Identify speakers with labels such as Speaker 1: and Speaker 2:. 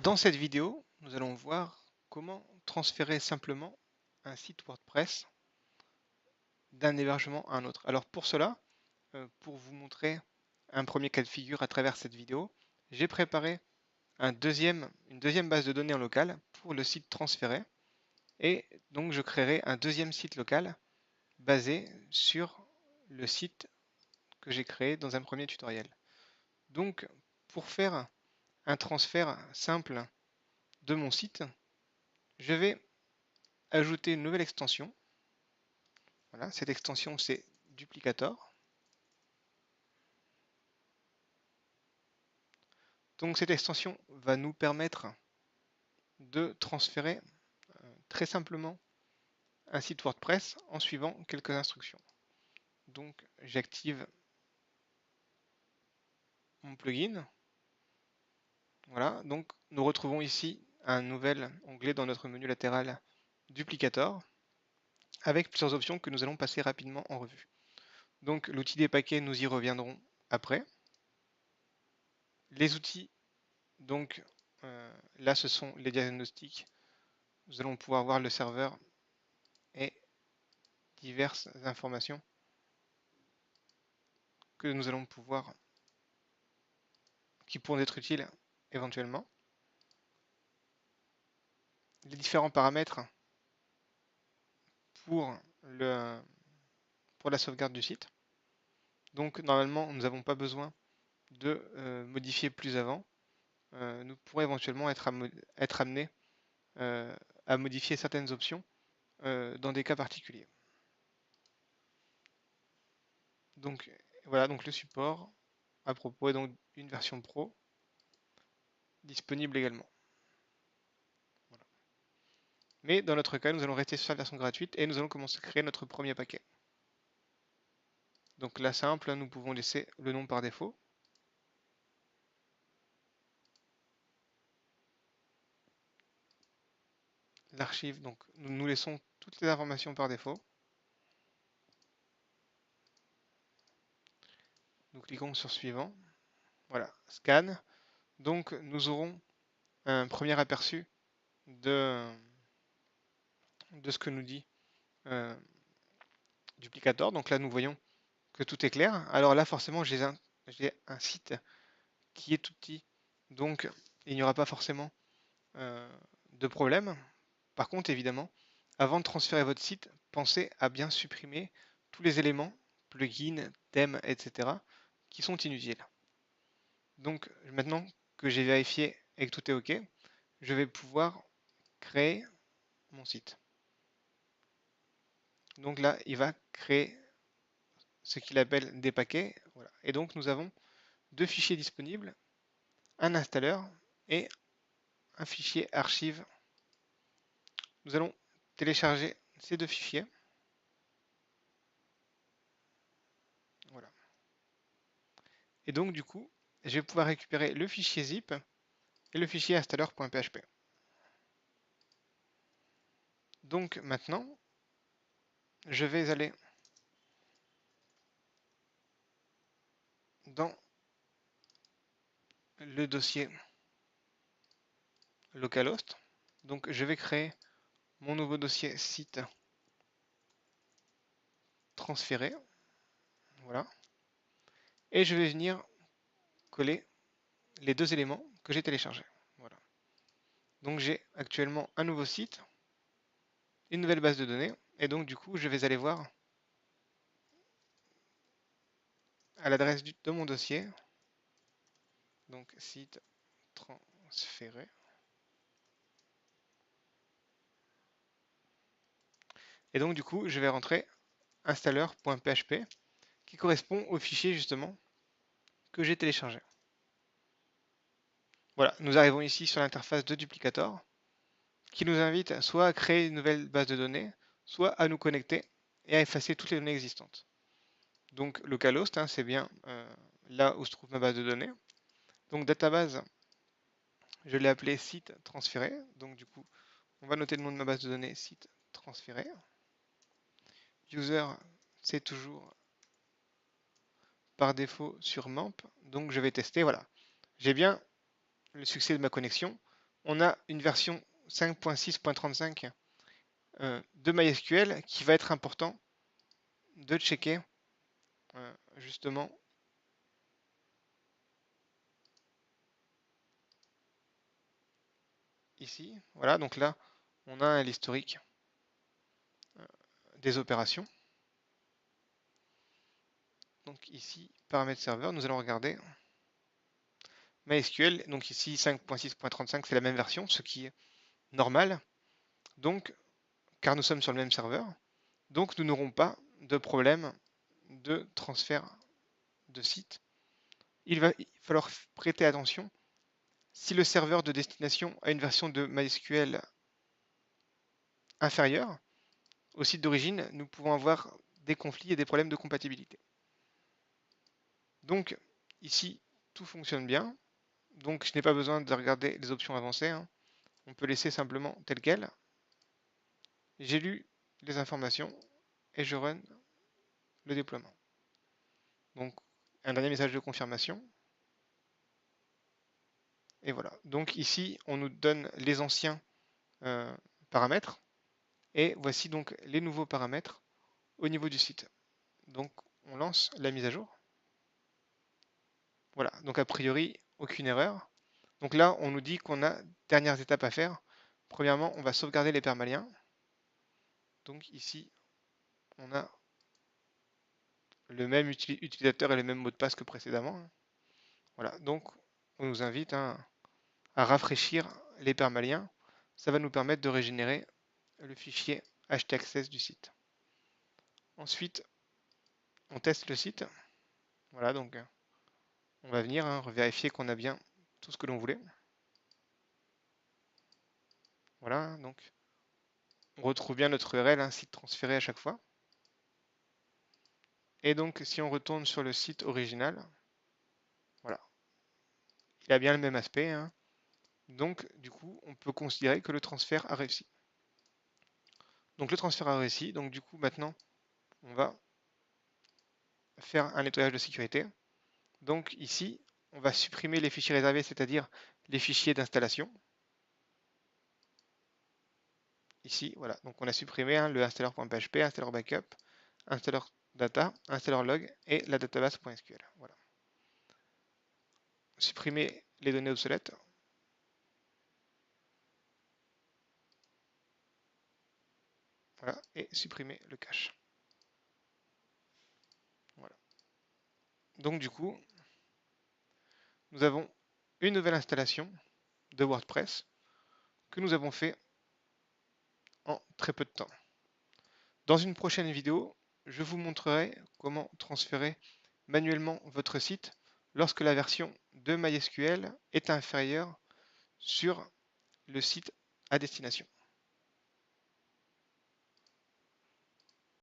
Speaker 1: Dans cette vidéo, nous allons voir comment transférer simplement un site WordPress d'un hébergement à un autre. Alors pour cela, pour vous montrer un premier cas de figure à travers cette vidéo, j'ai préparé une deuxième base de données en local pour le site transféré. Et donc je créerai un deuxième site local basé sur le site que j'ai créé dans un premier tutoriel. Donc pour faire un transfert simple de mon site, je vais ajouter une nouvelle extension. Voilà, cette extension c'est Duplicator. Donc cette extension va nous permettre de transférer très simplement un site WordPress en suivant quelques instructions. Donc j'active mon plugin. Voilà, donc nous retrouvons ici un nouvel onglet dans notre menu latéral Duplicator avec plusieurs options que nous allons passer rapidement en revue. Donc l'outil des paquets, nous y reviendrons après. Les outils, donc là ce sont les diagnostics. Nous allons pouvoir voir le serveur et diverses informations que nous allons pouvoir, qui pourront être utiles éventuellement. Les différents paramètres pour, pour la sauvegarde du site. Donc normalement, nous n'avons pas besoin de modifier plus avant. Nous pourrons éventuellement être amenés à modifier certaines options dans des cas particuliers. Donc voilà, donc le support à propos est donc une version pro disponible également. Voilà. Mais dans notre cas, nous allons rester sur la version gratuite et nous allons commencer à créer notre premier paquet. Donc là simple, nous pouvons laisser le nom par défaut. L'archive, donc nous laissons toutes les informations par défaut. Nous cliquons sur suivant. Voilà, scan. Donc nous aurons un premier aperçu de ce que nous dit Duplicator. Donc là nous voyons que tout est clair. Alors là forcément j'ai un site qui est tout petit. Donc il n'y aura pas forcément de problème. Par contre évidemment, avant de transférer votre site, pensez à bien supprimer tous les éléments, plugins, thèmes, etc. qui sont inutiles. Donc maintenant que j'ai vérifié et que tout est OK, je vais pouvoir créer mon site. Donc là, il va créer ce qu'il appelle des paquets. Voilà. Et donc nous avons deux fichiers disponibles, un installeur et un fichier archive. Nous allons télécharger ces deux fichiers. Voilà. Et donc du coup, je vais pouvoir récupérer le fichier zip et le fichier installeur.php. Donc maintenant, je vais aller dans le dossier localhost. Donc je vais créer mon nouveau dossier site transféré. Voilà. Et je vais venir coller les deux éléments que j'ai téléchargés. Voilà. Donc j'ai actuellement un nouveau site, une nouvelle base de données, et donc du coup je vais aller voir à l'adresse de mon dossier, donc site transféré. Et donc du coup je vais rentrer installeur.php qui correspond au fichier justement que j'ai téléchargé. Voilà, nous arrivons ici sur l'interface de Duplicator qui nous invite soit à créer une nouvelle base de données, soit à nous connecter et à effacer toutes les données existantes. Donc localhost, c'est bien là où se trouve ma base de données. Donc database, je l'ai appelé site transféré. Donc du coup, on va noter le nom de ma base de données site transféré. User, c'est toujours par défaut sur MAMP. Donc je vais tester, voilà. J'ai bien le succès de ma connexion. on a une version 5.6.35 de MySQL qui va être important de checker justement ici. Voilà, donc là, on a l'historique des opérations. Donc ici, paramètres serveur, nous allons regarder MySQL. Donc ici, 5.6.35, c'est la même version, ce qui est normal. Donc, car nous sommes sur le même serveur, donc nous n'aurons pas de problème de transfert de site. Il va falloir prêter attention. Si le serveur de destination a une version de MySQL inférieure au site d'origine, nous pouvons avoir des conflits et des problèmes de compatibilité. Donc ici, tout fonctionne bien. Donc je n'ai pas besoin de regarder les options avancées. On peut laisser simplement tel quel. J'ai lu les informations et je run le déploiement. Donc un dernier message de confirmation. Et voilà. Donc ici, on nous donne les anciens paramètres. Et voici donc les nouveaux paramètres au niveau du site. Donc on lance la mise à jour. Voilà, donc a priori, aucune erreur. Donc là, on nous dit qu'on a dernières étapes à faire. Premièrement, on va sauvegarder les permaliens. Donc ici, on a le même utilisateur et le même mot de passe que précédemment. Voilà, donc on nous invite à rafraîchir les permaliens. Ça va nous permettre de régénérer le fichier htaccess du site. Ensuite, on teste le site. Voilà, donc on va venir vérifier qu'on a bien tout ce que l'on voulait. Voilà, donc on retrouve bien notre URL, site transféré à chaque fois. Et donc, si on retourne sur le site original, voilà, il a bien le même aspect. Donc, du coup, on peut considérer que le transfert a réussi. Donc, le transfert a réussi. Donc, du coup, maintenant, on va faire un nettoyage de sécurité. Donc, ici, on va supprimer les fichiers réservés, c'est-à-dire les fichiers d'installation. Ici, voilà. Donc, on a supprimé le installer.php, installer backup, installer data, installer log et la database.sql. Voilà. Supprimer les données obsolètes. Voilà, et supprimer le cache. Voilà. Donc du coup, nous avons une nouvelle installation de WordPress que nous avons fait en très peu de temps. Dans une prochaine vidéo, je vous montrerai comment transférer manuellement votre site lorsque la version de MySQL est inférieure sur le site à destination.